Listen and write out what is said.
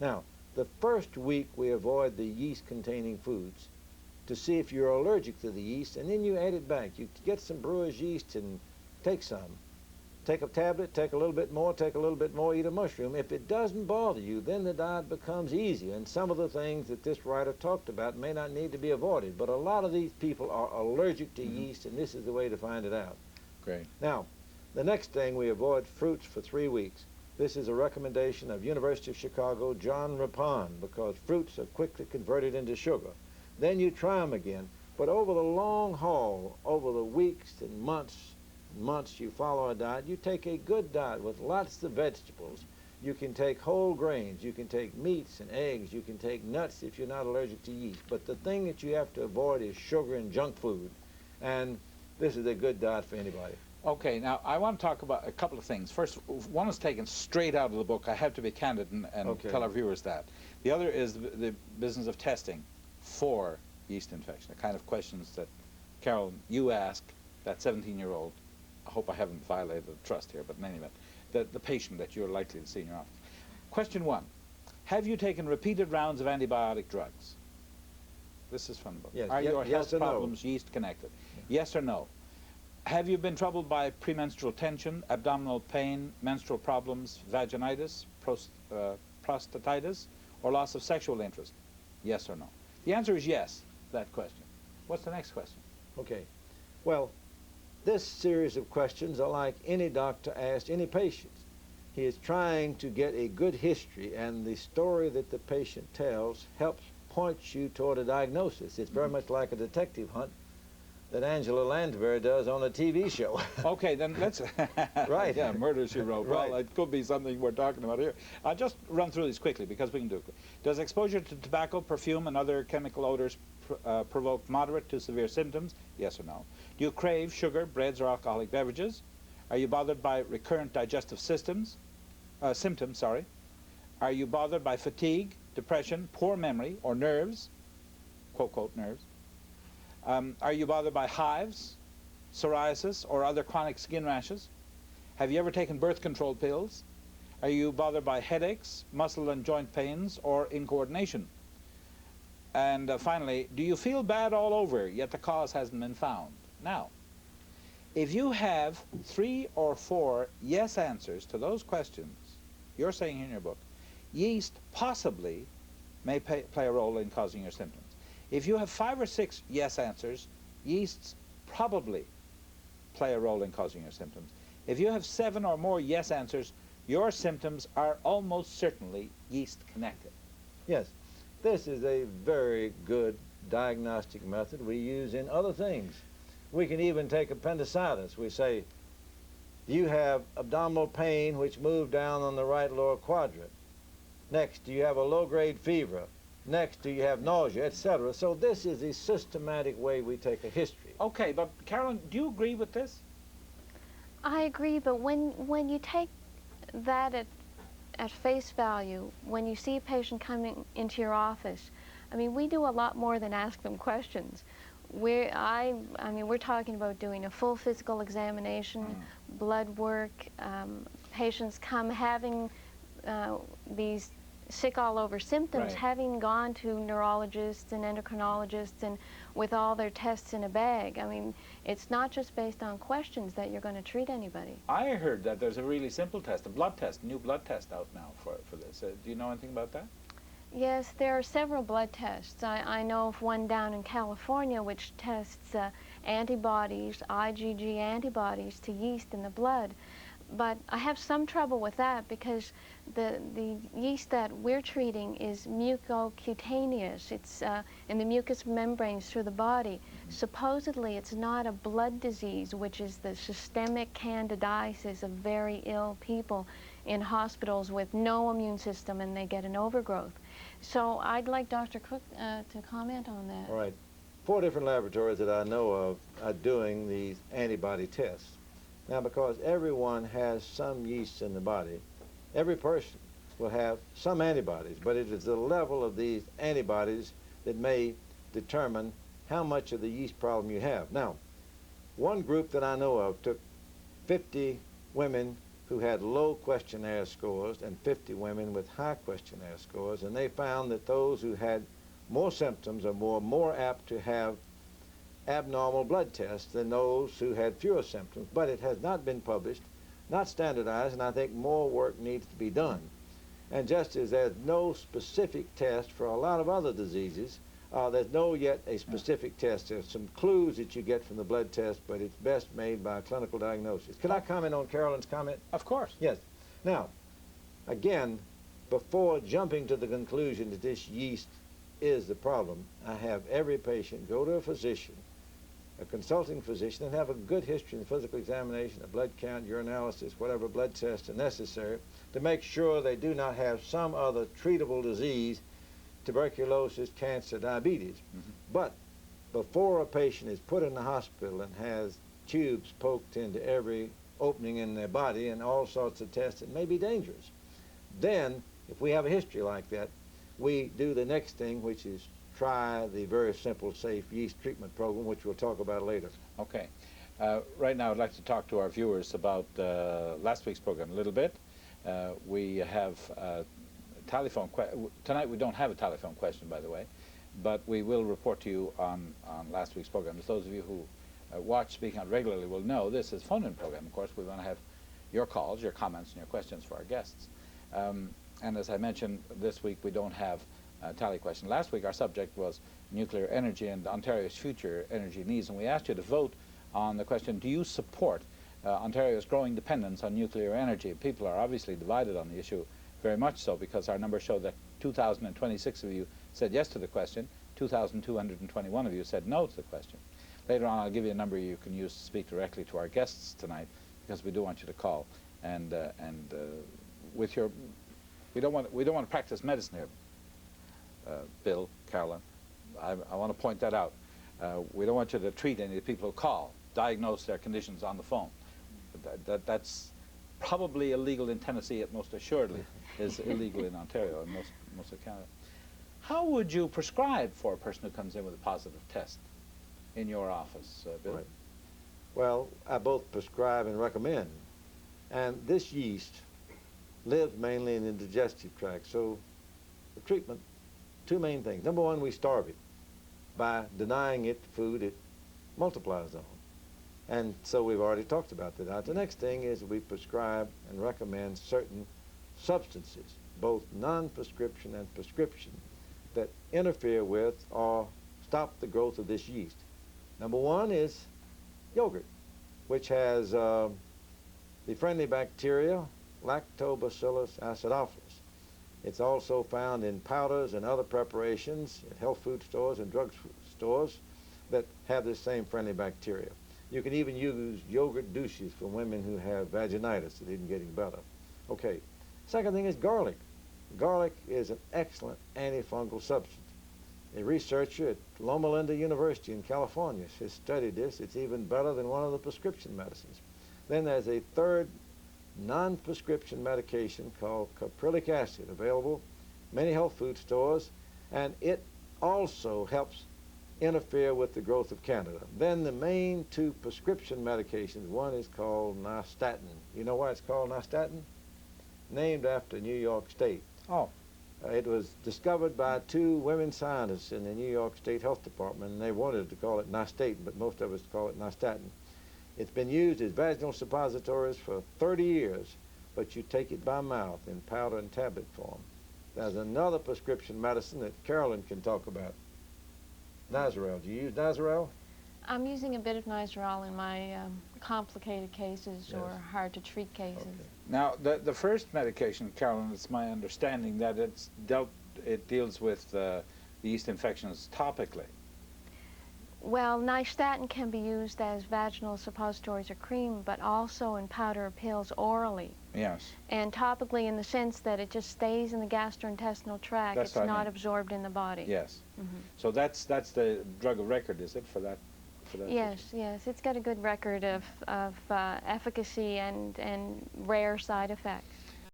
Now, the first week we avoid the yeast-containing foods to see if you're allergic to the yeast, and then you add it back. You get some brewer's yeast and take some. Take a tablet, take a little bit more, take a little bit more, eat a mushroom. If it doesn't bother you, then the diet becomes easier. And some of the things that this writer talked about may not need to be avoided. But a lot of these people are allergic to yeast, and this is the way to find it out. Great. Now, the next thing, we avoid fruits for 3 weeks. This is a recommendation of University of Chicago, John Rapon, because fruits are quickly converted into sugar. Then you try them again. But over the long haul, over the weeks and months you follow a diet, you take a good diet with lots of vegetables. You can take whole grains, you can take meats and eggs, you can take nuts if you're not allergic to yeast. But the thing that you have to avoid is sugar and junk food. And this is a good diet for anybody. Okay, now I want to talk about a couple of things. First, one is taken straight out of the book. I have to be candid and tell our viewers that. The other is the business of testing for yeast infection, the kind of questions that, Carol, you ask that 17-year-old. I hope I haven't violated the trust here, but in any event, the patient that you're likely to see in your office. Question 1, have you taken repeated rounds of antibiotic drugs? This is from the book. Yes. Are your health or problems no? yeast connected? Yes or no? Have you been troubled by premenstrual tension, abdominal pain, menstrual problems, vaginitis, prostatitis, or loss of sexual interest? Yes or no? The answer is yes, that question. What's the next question? Okay. Well, this series of questions are like any doctor asks any patient. He is trying to get a good history, and the story that the patient tells helps point you toward a diagnosis. It's very much like a detective hunt that Angela Lansbury does on a TV show. Okay, then let's... Right. Yeah, Murder, She Wrote. Right. Well, it could be something we're talking about here. I'll just run through these quickly because we can do it. Does exposure to tobacco, perfume, and other chemical odors provoke moderate to severe symptoms? Yes or no? Do you crave sugar, breads, or alcoholic beverages? Are you bothered by recurrent digestive symptoms? Are you bothered by fatigue, depression, poor memory, or nerves? Quote, quote, nerves. Are you bothered by hives, psoriasis, or other chronic skin rashes? Have you ever taken birth control pills? Are you bothered by headaches, muscle and joint pains, or incoordination? And finally, do you feel bad all over, yet the cause hasn't been found? Now, if you have 3 or 4 yes answers to those questions, you're saying here in your book, yeast possibly may play a role in causing your symptoms. If you have 5 or 6 yes answers, yeasts probably play a role in causing your symptoms. If you have 7 or more yes answers, your symptoms are almost certainly yeast connected. Yes, this is a very good diagnostic method we use in other things. We can even take appendicitis. We say, you have abdominal pain which moved down on the right lower quadrant. Next, do you have a low-grade fever? Next, do you have nausea, etc. So this is the systematic way we take a history. Okay, but Carolyn, do you agree with this? I agree, but when you take that at face value, when you see a patient coming into your office, I mean, we do a lot more than ask them questions. We're talking about doing a full physical examination, blood work. Patients come having these sick all over symptoms, right, having gone to neurologists and endocrinologists and with all their tests in a bag. I mean, it's not just based on questions that you're going to treat anybody. I heard that there's a really simple test, a blood test, new blood test out now for this. Do you know anything about that? Yes, there are several blood tests. I know of one down in California which tests antibodies, IgG antibodies to yeast in the blood. But I have some trouble with that because the yeast that we're treating is mucocutaneous. It's in the mucous membranes through the body. Supposedly it's not a blood disease, which is the systemic candidiasis of very ill people in hospitals with no immune system, and they get an overgrowth. So I'd like Dr. Crook to comment on that. All right. 4 different laboratories that I know of are doing these antibody tests. Now, because everyone has some yeast in the body, every person will have some antibodies, but it is the level of these antibodies that may determine how much of the yeast problem you have. Now, one group that I know of took 50 women who had low questionnaire scores and 50 women with high questionnaire scores, and they found that those who had more symptoms are more apt to have abnormal blood tests than those who had fewer symptoms. But it has not been published, not standardized, and I think more work needs to be done. And just as there's no specific test for a lot of other diseases, there's no yet a specific test. There's some clues that you get from the blood test, but it's best made by clinical diagnosis. Can I comment on Carolyn's comment? Of course. Yes. Now, again, before jumping to the conclusion that this yeast is the problem, I have every patient go to a physician, a consulting physician, and have a good history and physical examination, a blood count, urinalysis, whatever blood tests are necessary to make sure they do not have some other treatable disease, tuberculosis, cancer, diabetes. But before a patient is put in the hospital and has tubes poked into every opening in their body and all sorts of tests that may be dangerous, then if we have a history like that, we do the next thing, which is try the very simple, safe yeast treatment program, which we'll talk about later. Okay. Right now, I'd like to talk to our viewers about last week's program a little bit. We have telephone tonight. We don't have a telephone question, by the way, but we will report to you on last week's program. As those of you who watch Speaking Out regularly will know, this is a phone-in program. Of course, we want to have your calls, your comments, and your questions for our guests. And as I mentioned, this week we don't have a tally question. Last week our subject was nuclear energy and Ontario's future energy needs, and we asked you to vote on the question, do you support Ontario's growing dependence on nuclear energy? People are obviously divided on the issue, very much so, because our numbers show that 2,026 of you said yes to the question, 2,221 of you said no to the question. Later on I'll give you a number you can use to speak directly to our guests tonight, because we do want you to call. And with your, we don't want to practice medicine here, Bill, Carolyn. I want to point that out. We don't want you to treat any of the people who call, diagnose their conditions on the phone. That's probably illegal in Tennessee. It most assuredly is illegal in Ontario and most of Canada. How would you prescribe for a person who comes in with a positive test in your office, Bill? Right. Well, I both prescribe and recommend. And this yeast lives mainly in the digestive tract. So the treatment, two main things. Number one, we starve it. By denying it food, it multiplies on. And so we've already talked about that. Now, the next thing is we prescribe and recommend certain substances, both non-prescription and prescription, that interfere with or stop the growth of this yeast. Number one is yogurt, which has the friendly bacteria, Lactobacillus acidophilus. It's also found in powders and other preparations at health food stores and drug stores that have this same friendly bacteria. You can even use yogurt douches for women who have vaginitis that isn't getting better. Okay. Second thing is garlic. Garlic is an excellent antifungal substance. A researcher at Loma Linda University in California has studied this. It's even better than one of the prescription medicines. Then there's a third non-prescription medication called caprylic acid, available in many health food stores, and it also helps interfere with the growth of Candida. Then the main two prescription medications, one is called nystatin. You know why it's called nystatin? Named after New York State. Oh. It was discovered by two women scientists in the New York State Health Department, and they wanted to call it nystatin, but most of us call it nystatin. It's been used as vaginal suppositories for 30 years, but you take it by mouth in powder and tablet form. There's another prescription medicine that Carolyn can talk about. Nizoral. Do you use Nizoral? I'm using a bit of Nizoral in my complicated cases Yes. or hard-to-treat cases. Okay. Now, the first medication, Carolyn, it's my understanding that it deals with the yeast infections topically. Well, nystatin can be used as vaginal suppositories or cream, but also in powder or pills orally. Yes. And topically in the sense that it just stays in the gastrointestinal tract. That's it's what I not mean. absorbed in the body. Yes. Mm-hmm. So that's the drug of record, is it, for that? Yes, yes. It's got a good record of efficacy and rare side effects.